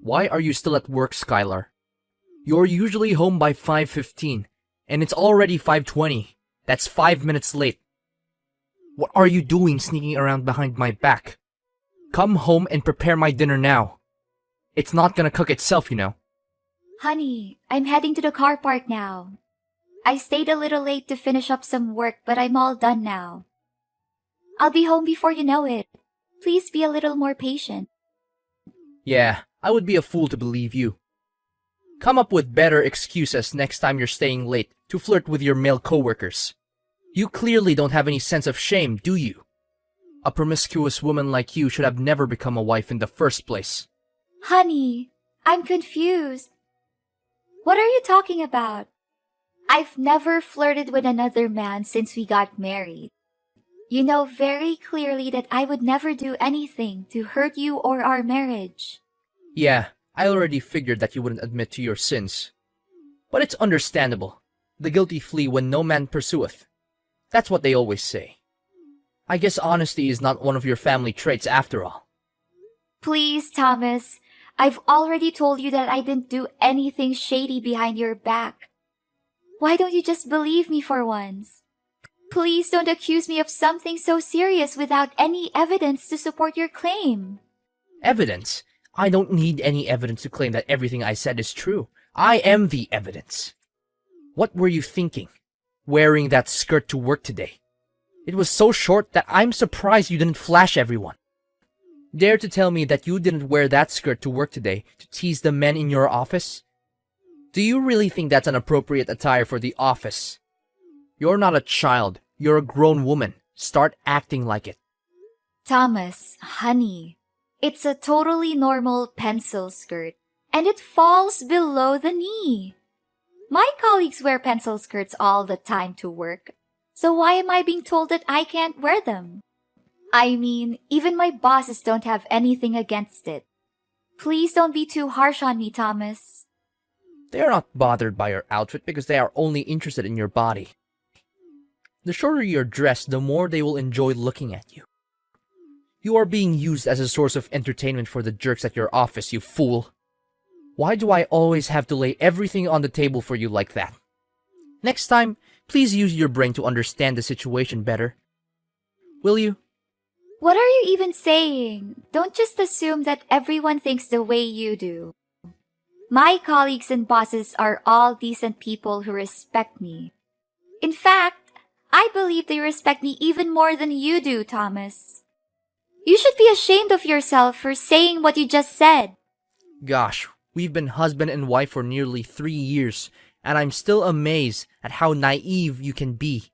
Why are you still at work, Skylar? You're usually home by 5:15, and it's already 5:20. That's 5 minutes late. What are you doing sneaking around behind my back? Come home and prepare my dinner now. It's not gonna cook itself, you know. Honey, I'm heading to the car park now. I stayed a little late to finish up some work, but I'm all done now. I'll be home before you know it. Please be a little more patient. Yeah, I would be a fool to believe you. Come up with better excuses next time you're staying late to flirt with your male coworkers. You clearly don't have any sense of shame, do you? A promiscuous woman like you should have never become a wife in the first place. Honey, I'm confused. What are you talking about? I've never flirted with another man since we got married. You know very clearly that I would never do anything to hurt you or our marriage. Yeah, I already figured that you wouldn't admit to your sins. But it's understandable. The guilty flee when no man pursueth. That's what they always say. I guess honesty is not one of your family traits after all. Please, Thomas. I've already told you that I didn't do anything shady behind your back. Why don't you just believe me for once? Please don't accuse me of something so serious without any evidence to support your claim. Evidence? I don't need any evidence to claim that everything I said is true. I am the evidence. What were you thinking, wearing that skirt to work today? It was so short that I'm surprised you didn't flash everyone. Dare to tell me that you didn't wear that skirt to work today to tease the men in your office? Do you really think that's an appropriate attire for the office? You're not a child. You're a grown woman. Start acting like it. Thomas, honey, it's a totally normal pencil skirt, and it falls below the knee. My colleagues wear pencil skirts all the time to work, so why am I being told that I can't wear them? I mean, even my bosses don't have anything against it. Please don't be too harsh on me, Thomas. They are not bothered by your outfit because they are only interested in your body. The shorter you're dressed, the more they will enjoy looking at you. You are being used as a source of entertainment for the jerks at your office, you fool. Why do I always have to lay everything on the table for you like that? Next time, please use your brain to understand the situation better. Will you? What are you even saying? Don't just assume that everyone thinks the way you do. My colleagues and bosses are all decent people who respect me. In fact, I believe they respect me even more than you do, Thomas. You should be ashamed of yourself for saying what you just said. Gosh, we've been husband and wife for nearly 3 years, and I'm still amazed at how naive you can be.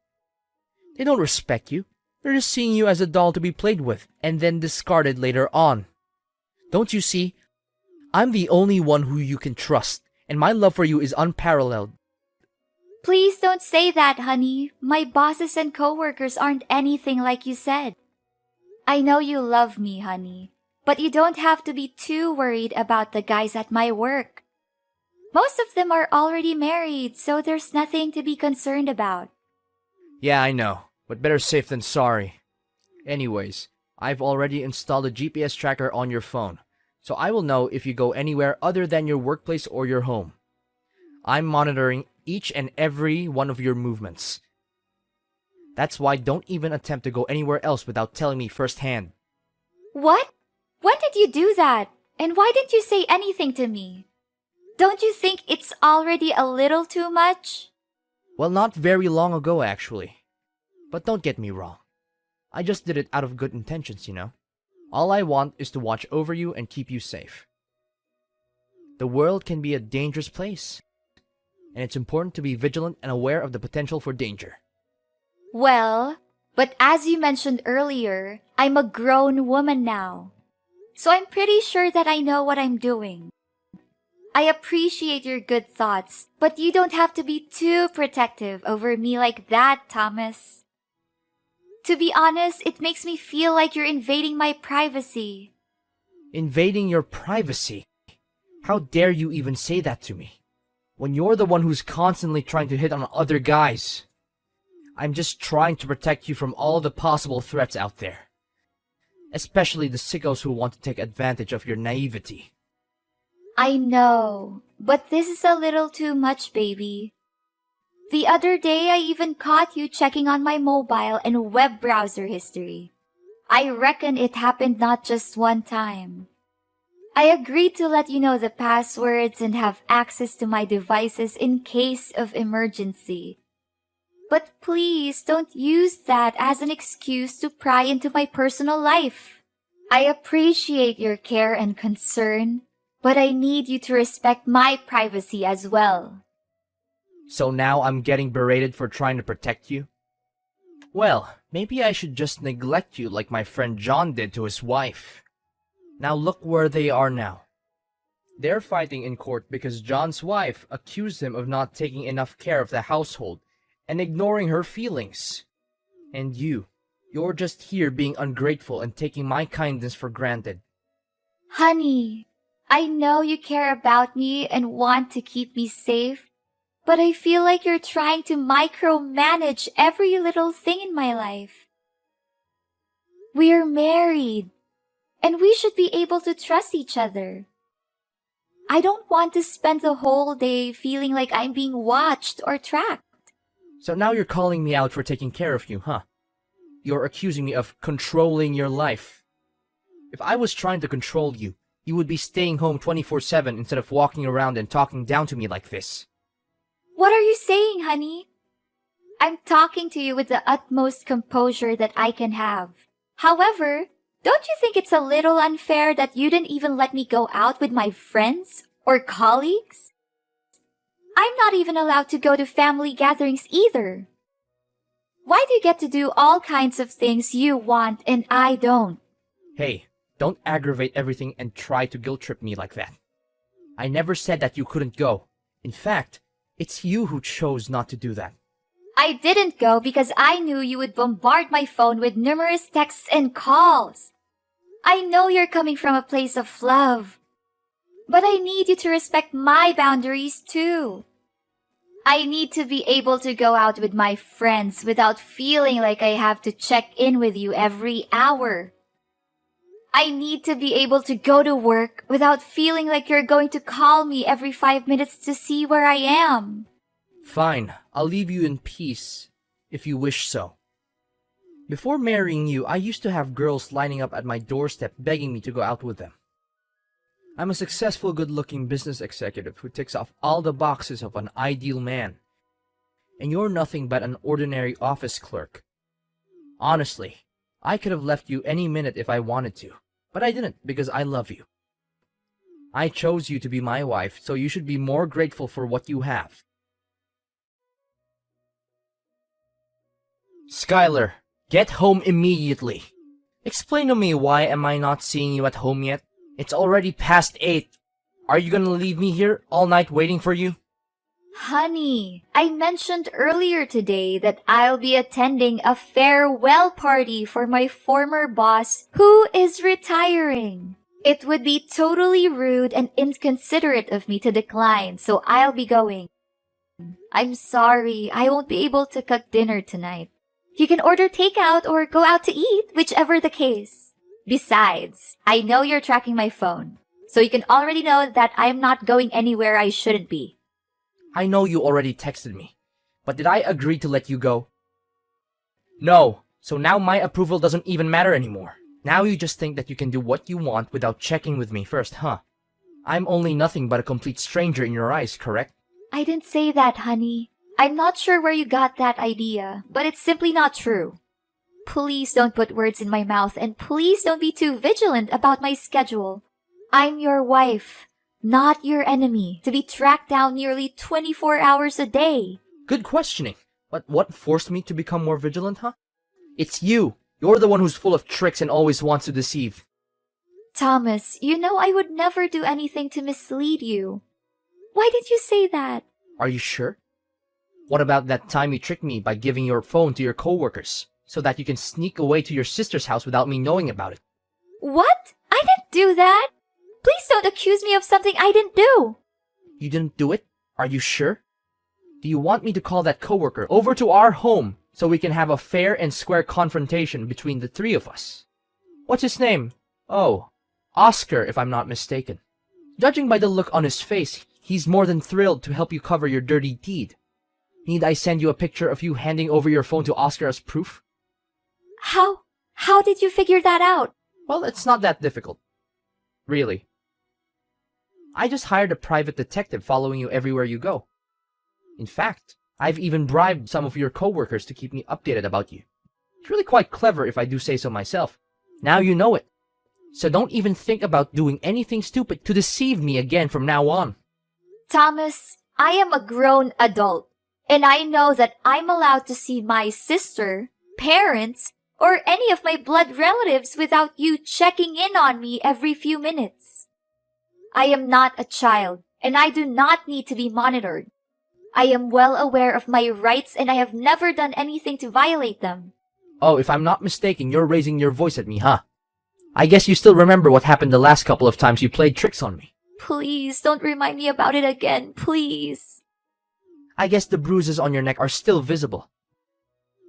They don't respect you. They're just seeing you as a doll to be played with, and then discarded later on. Don't you see? I'm the only one who you can trust, and my love for you is unparalleled. Please don't say that, honey. My bosses and coworkers aren't anything like you said. I know you love me, honey, but you don't have to be too worried about the guys at my work. Most of them are already married, so there's nothing to be concerned about. Yeah, I know, but better safe than sorry. Anyways, I've already installed a GPS tracker on your phone, so I will know if you go anywhere other than your workplace or your home. I'm monitoring each and every one of your movements. That's why don't even attempt to go anywhere else without telling me firsthand. What? When did you do that? And why didn't you say anything to me? Don't you think it's already a little too much? Well, not very long ago, actually. But don't get me wrong. I just did it out of good intentions, you know. All I want is to watch over you and keep you safe. The world can be a dangerous place, and it's important to be vigilant and aware of the potential for danger. Well, but as you mentioned earlier, I'm a grown woman now. So I'm pretty sure that I know what I'm doing. I appreciate your good thoughts, but you don't have to be too protective over me like that, Thomas. To be honest, it makes me feel like you're invading my privacy. Invading your privacy? How dare you even say that to me? When you're the one who's constantly trying to hit on other guys. I'm just trying to protect you from all the possible threats out there. Especially the sickos who want to take advantage of your naivety. I know, but this is a little too much, baby. The other day I even caught you checking on my mobile and web browser history. I reckon it happened not just one time. I agreed to let you know the passwords and have access to my devices in case of emergency. But please don't use that as an excuse to pry into my personal life. I appreciate your care and concern, but I need you to respect my privacy as well. So now I'm getting berated for trying to protect you? Well, maybe I should just neglect you like my friend John did to his wife. Now look where they are now. They're fighting in court because John's wife accused him of not taking enough care of the household and ignoring her feelings. And you're just here being ungrateful and taking my kindness for granted. Honey, I know you care about me and want to keep me safe, but I feel like you're trying to micromanage every little thing in my life. We're married, and we should be able to trust each other. I don't want to spend the whole day feeling like I'm being watched or tracked. So now you're calling me out for taking care of you, huh? You're accusing me of controlling your life. If I was trying to control you, you would be staying home 24/7 instead of walking around and talking down to me like this. What are you saying, honey? I'm talking to you with the utmost composure that I can have. However, don't you think it's a little unfair that you didn't even let me go out with my friends or colleagues? I'm not even allowed to go to family gatherings either. Why do you get to do all kinds of things you want and I don't? Hey, don't aggravate everything and try to guilt trip me like that. I never said that you couldn't go. In fact, it's you who chose not to do that. I didn't go because I knew you would bombard my phone with numerous texts and calls. I know you're coming from a place of love, but I need you to respect my boundaries too. I need to be able to go out with my friends without feeling like I have to check in with you every hour. I need to be able to go to work without feeling like you're going to call me every 5 minutes to see where I am. Fine, I'll leave you in peace, if you wish so. Before marrying you, I used to have girls lining up at my doorstep begging me to go out with them. I'm a successful, good-looking business executive who ticks off all the boxes of an ideal man. And you're nothing but an ordinary office clerk. Honestly, I could have left you any minute if I wanted to, but I didn't because I love you. I chose you to be my wife, so you should be more grateful for what you have. Skylar, get home immediately. Explain to me why am I not seeing you at home yet? It's already past 8. Are you gonna leave me here all night waiting for you? Honey, I mentioned earlier today that I'll be attending a farewell party for my former boss who is retiring. It would be totally rude and inconsiderate of me to decline, so I'll be going. I'm sorry, I won't be able to cook dinner tonight. You can order takeout or go out to eat, whichever the case. Besides, I know you're tracking my phone, so you can already know that I'm not going anywhere I shouldn't be. I know you already texted me, but did I agree to let you go? No, so now my approval doesn't even matter anymore. Now you just think that you can do what you want without checking with me first, huh? I'm only nothing but a complete stranger in your eyes, correct? I didn't say that, honey. I'm not sure where you got that idea, but it's simply not true. Please don't put words in my mouth, and please don't be too vigilant about my schedule. I'm your wife, not your enemy, to be tracked down nearly 24 hours a day. Good questioning. But what forced me to become more vigilant, huh? It's you. You're the one who's full of tricks and always wants to deceive. Thomas, you know I would never do anything to mislead you. Why did you say that? Are you sure? What about that time you tricked me by giving your phone to your coworkers so that you can sneak away to your sister's house without me knowing about it? What? I didn't do that. Please don't accuse me of something I didn't do. You didn't do it? Are you sure? Do you want me to call that coworker over to our home so we can have a fair and square confrontation between the three of us? What's his name? Oh, Oscar, if I'm not mistaken. Judging by the look on his face, he's more than thrilled to help you cover your dirty deed. Need I send you a picture of you handing over your phone to Oscar as proof? How did you figure that out? Well, it's not that difficult. Really. I just hired a private detective following you everywhere you go. In fact, I've even bribed some of your coworkers to keep me updated about you. It's really quite clever if I do say so myself. Now you know it. So don't even think about doing anything stupid to deceive me again from now on. Thomas, I am a grown adult, and I know that I'm allowed to see my sister, parents, or any of my blood relatives without you checking in on me every few minutes. I am not a child, and I do not need to be monitored. I am well aware of my rights, and I have never done anything to violate them. Oh, if I'm not mistaken, you're raising your voice at me, huh? I guess you still remember what happened the last couple of times you played tricks on me. Please, don't remind me about it again, please. I guess the bruises on your neck are still visible.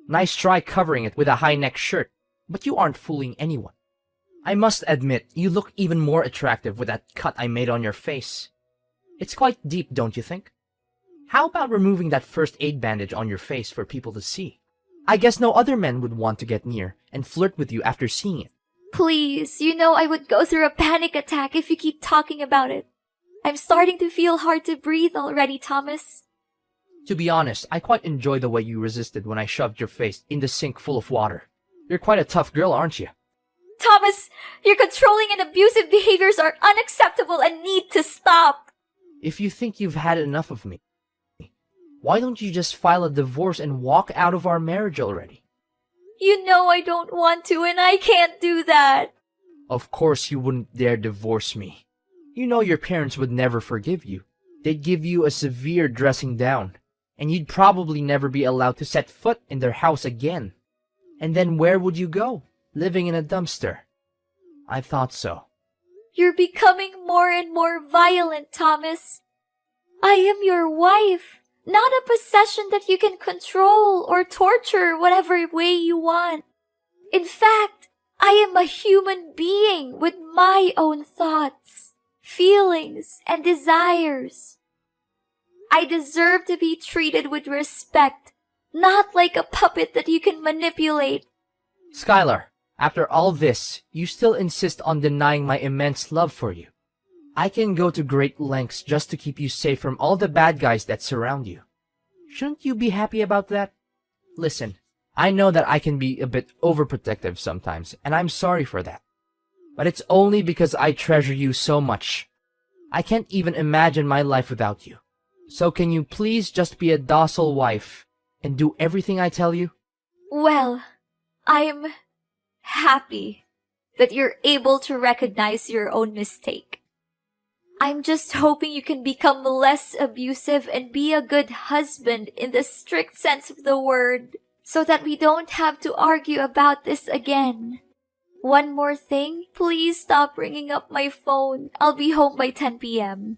Nice try covering it with a high-neck shirt, but you aren't fooling anyone. I must admit, you look even more attractive with that cut I made on your face. It's quite deep, don't you think? How about removing that first aid bandage on your face for people to see? I guess no other men would want to get near and flirt with you after seeing it. Please, you know I would go through a panic attack if you keep talking about it. I'm starting to feel hard to breathe already, Thomas. To be honest, I quite enjoy the way you resisted when I shoved your face in the sink full of water. You're quite a tough girl, aren't you? Thomas, your controlling and abusive behaviors are unacceptable and need to stop. If you think you've had enough of me, why don't you just file a divorce and walk out of our marriage already? You know I don't want to, and I can't do that. Of course you wouldn't dare divorce me. You know your parents would never forgive you. They'd give you a severe dressing down, and you'd probably never be allowed to set foot in their house again. And then where would you go? Living in a dumpster. I thought so. You're becoming more and more violent, Thomas. I am your wife, not a possession that you can control or torture whatever way you want. In fact, I am a human being with my own thoughts, feelings, and desires. I deserve to be treated with respect, not like a puppet that you can manipulate. Skylar, after all this, you still insist on denying my immense love for you. I can go to great lengths just to keep you safe from all the bad guys that surround you. Shouldn't you be happy about that? Listen, I know that I can be a bit overprotective sometimes, and I'm sorry for that. But it's only because I treasure you so much. I can't even imagine my life without you. So can you please just be a docile wife and do everything I tell you? Well, I'm happy that you're able to recognize your own mistake. I'm just hoping you can become less abusive and be a good husband in the strict sense of the word, so that we don't have to argue about this again. One more thing, please stop ringing up my phone. I'll be home by 10 p.m.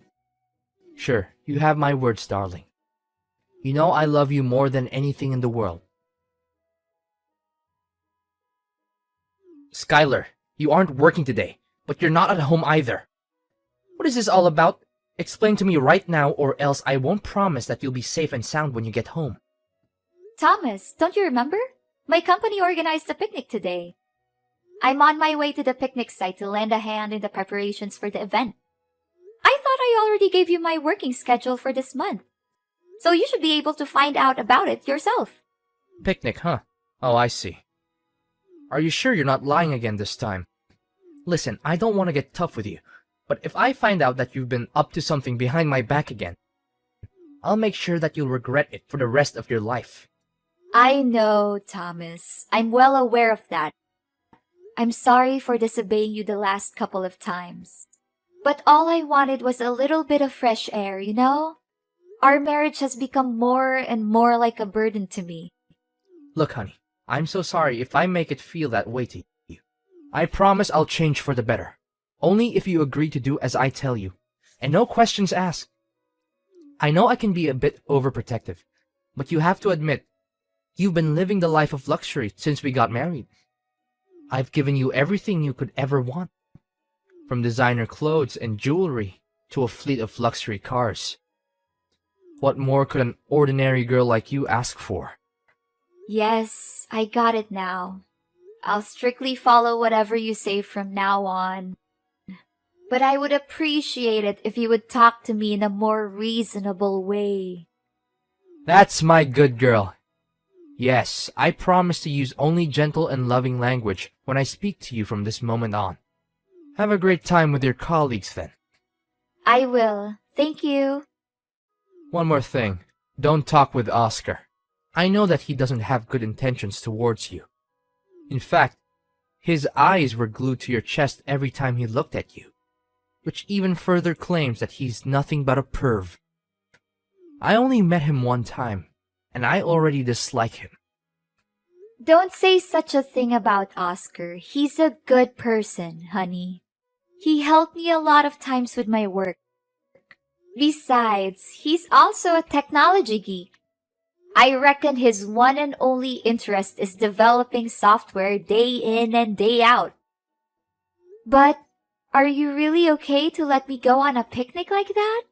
Sure, you have my words, darling. You know I love you more than anything in the world. Skylar, you aren't working today, but you're not at home either. What is this all about? Explain to me right now, or else I won't promise that you'll be safe and sound when you get home. Thomas, don't you remember? My company organized a picnic today. I'm on my way to the picnic site to lend a hand in the preparations for the event. I thought I already gave you my working schedule for this month, so you should be able to find out about it yourself. Picnic, huh? Oh, I see. Are you sure you're not lying again this time? Listen, I don't want to get tough with you, but if I find out that you've been up to something behind my back again, I'll make sure that you'll regret it for the rest of your life. I know, Thomas. I'm well aware of that. I'm sorry for disobeying you the last couple of times. But all I wanted was a little bit of fresh air, you know? Our marriage has become more and more like a burden to me. Look, honey, I'm so sorry if I make it feel that way to you. I promise I'll change for the better. Only if you agree to do as I tell you, and no questions asked. I know I can be a bit overprotective, but you have to admit, you've been living the life of luxury since we got married. I've given you everything you could ever want, from designer clothes and jewelry to a fleet of luxury cars. What more could an ordinary girl like you ask for? Yes, I got it now. I'll strictly follow whatever you say from now on. But I would appreciate it if you would talk to me in a more reasonable way. That's my good girl. Yes, I promise to use only gentle and loving language when I speak to you from this moment on. Have a great time with your colleagues then. I will. Thank you. One more thing. Don't talk with Oscar. I know that he doesn't have good intentions towards you. In fact, his eyes were glued to your chest every time he looked at you, which even further claims that he's nothing but a perv. I only met him one time, and I already dislike him. Don't say such a thing about Oscar. He's a good person, honey. He helped me a lot of times with my work. Besides, he's also a technology geek. I reckon his one and only interest is developing software day in and day out. But are you really okay to let me go on a picnic like that?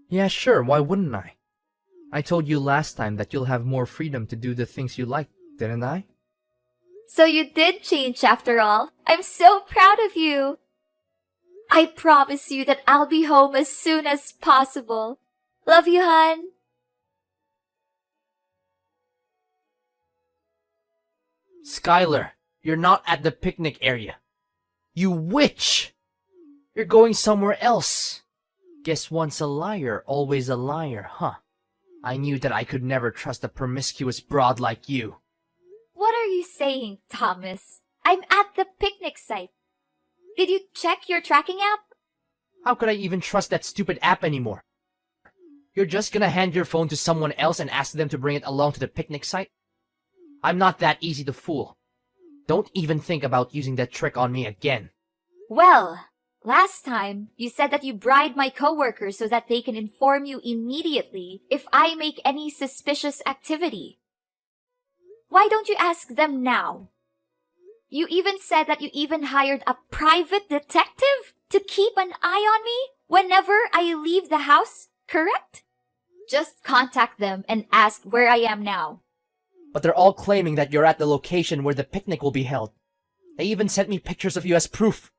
Yeah, sure, why wouldn't I? I told you last time that you'll have more freedom to do the things you like, didn't I? So you did change after all. I'm so proud of you. I promise you that I'll be home as soon as possible. Love you, hon. Skylar, you're not at the picnic area. You witch! You're going somewhere else. Guess once a liar, always a liar, huh? I knew that I could never trust a promiscuous broad like you. What are you saying, Thomas? I'm at the picnic site. Did you check your tracking app? How could I even trust that stupid app anymore? You're just gonna hand your phone to someone else and ask them to bring it along to the picnic site? I'm not that easy to fool. Don't even think about using that trick on me again. Well, last time you said that you bribed my coworkers so that they can inform you immediately if I make any suspicious activity. Why don't you ask them now? You even said that you even hired a private detective to keep an eye on me whenever I leave the house, correct? Just contact them and ask where I am now. But they're all claiming that you're at the location where the picnic will be held. They even sent me pictures of you as proof.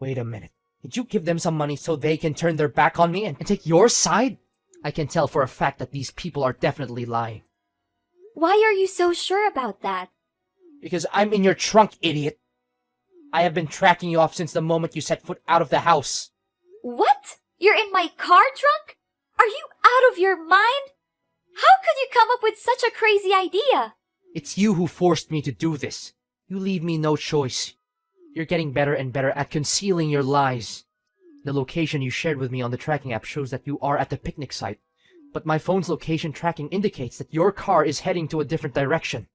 Wait a minute. Did you give them some money so they can turn their back on me and take your side? I can tell for a fact that these people are definitely lying. Why are you so sure about that? Because I'm in your trunk, idiot. I have been tracking you off since the moment you set foot out of the house. What? You're in my car trunk? Are you out of your mind? How could you come up with such a crazy idea? It's you who forced me to do this. You leave me no choice. You're getting better and better at concealing your lies. The location you shared with me on the tracking app shows that you are at the picnic site, but my phone's location tracking indicates that your car is heading to a different direction.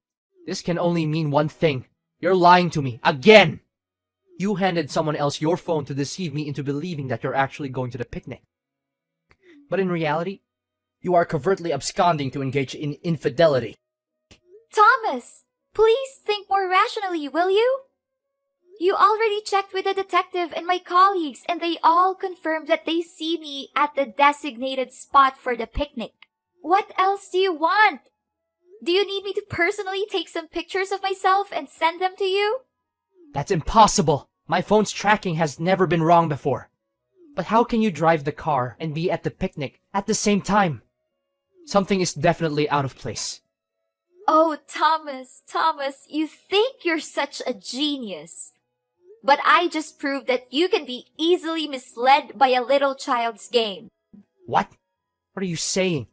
This can only mean one thing. You're lying to me, again! You handed someone else your phone to deceive me into believing that you're actually going to the picnic. But in reality, you are covertly absconding to engage in infidelity. Thomas, please think more rationally, will you? You already checked with the detective and my colleagues, and they all confirmed that they see me at the designated spot for the picnic. What else do you want? Do you need me to personally take some pictures of myself and send them to you? That's impossible. My phone's tracking has never been wrong before. But how can you drive the car and be at the picnic at the same time? Something is definitely out of place. Oh, Thomas, you think you're such a genius. But I just proved that you can be easily misled by a little child's game. What? What are you saying?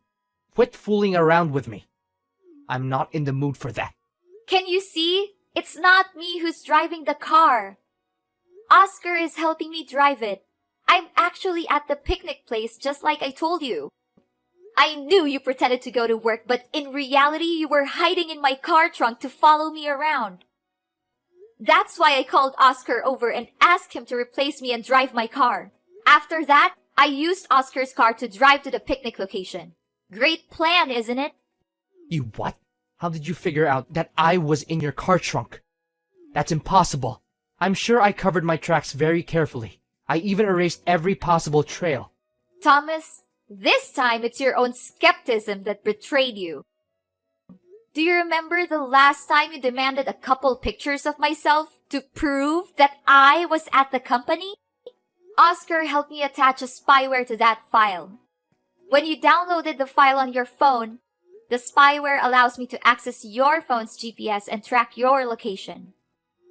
Quit fooling around with me. I'm not in the mood for that. Can you see? It's not me who's driving the car. Oscar is helping me drive it. I'm actually at the picnic place just like I told you. I knew you pretended to go to work, but in reality you were hiding in my car trunk to follow me around. That's why I called Oscar over and asked him to replace me and drive my car. After that, I used Oscar's car to drive to the picnic location. Great plan, isn't it? You what? How did you figure out that I was in your car trunk? That's impossible. I'm sure I covered my tracks very carefully. I even erased every possible trail. Thomas, this time it's your own skepticism that betrayed you. Do you remember the last time you demanded a couple pictures of myself to prove that I was at the company? Oscar helped me attach a spyware to that file. When you downloaded the file on your phone, the spyware allows me to access your phone's GPS and track your location.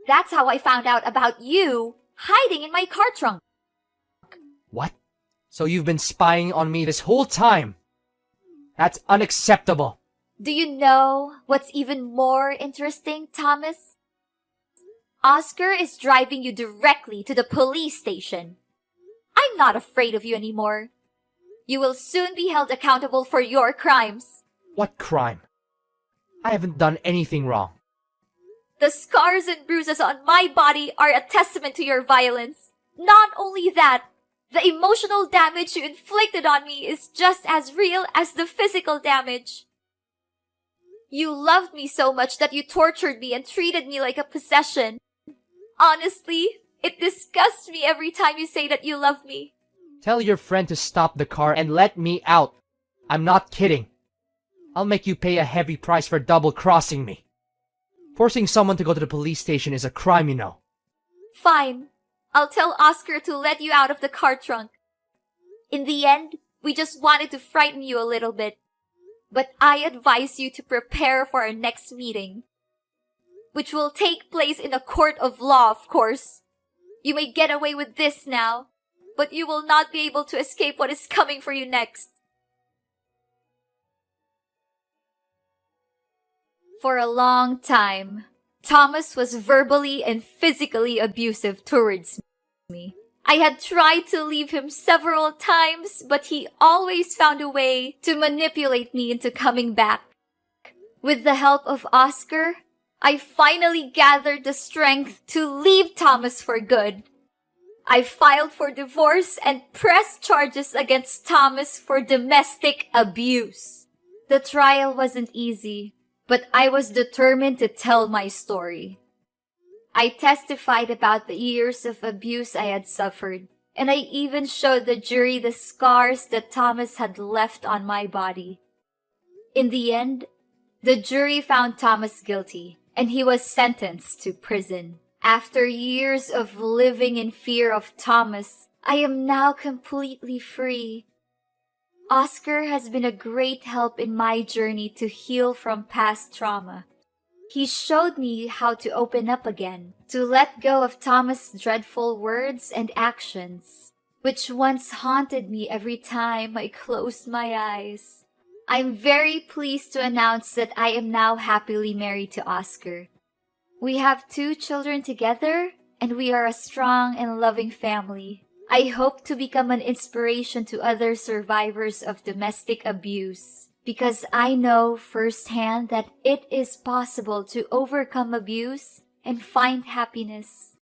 That's how I found out about you hiding in my car trunk. What? So you've been spying on me this whole time? That's unacceptable. Do you know what's even more interesting, Thomas? Oscar is driving you directly to the police station. I'm not afraid of you anymore. You will soon be held accountable for your crimes. What crime? I haven't done anything wrong. The scars and bruises on my body are a testament to your violence. Not only that, the emotional damage you inflicted on me is just as real as the physical damage. You loved me so much that you tortured me and treated me like a possession. Honestly, it disgusts me every time you say that you love me. Tell your friend to stop the car and let me out. I'm not kidding. I'll make you pay a heavy price for double-crossing me. Forcing someone to go to the police station is a crime, you know. Fine. I'll tell Oscar to let you out of the car trunk. In the end, we just wanted to frighten you a little bit. But I advise you to prepare for our next meeting, which will take place in a court of law, of course. You may get away with this now, but you will not be able to escape what is coming for you next. For a long time, Thomas was verbally and physically abusive towards me. I had tried to leave him several times, but he always found a way to manipulate me into coming back. With the help of Oscar, I finally gathered the strength to leave Thomas for good. I filed for divorce and pressed charges against Thomas for domestic abuse. The trial wasn't easy, but I was determined to tell my story. I testified about the years of abuse I had suffered, and I even showed the jury the scars that Thomas had left on my body. In the end, the jury found Thomas guilty, and he was sentenced to prison. After years of living in fear of Thomas, I am now completely free. Oscar has been a great help in my journey to heal from past trauma. He showed me how to open up again, to let go of Thomas' dreadful words and actions, which once haunted me every time I closed my eyes. I'm very pleased to announce that I am now happily married to Oscar. We have 2 children together, and we are a strong and loving family. I hope to become an inspiration to other survivors of domestic abuse, because I know firsthand that it is possible to overcome abuse and find happiness.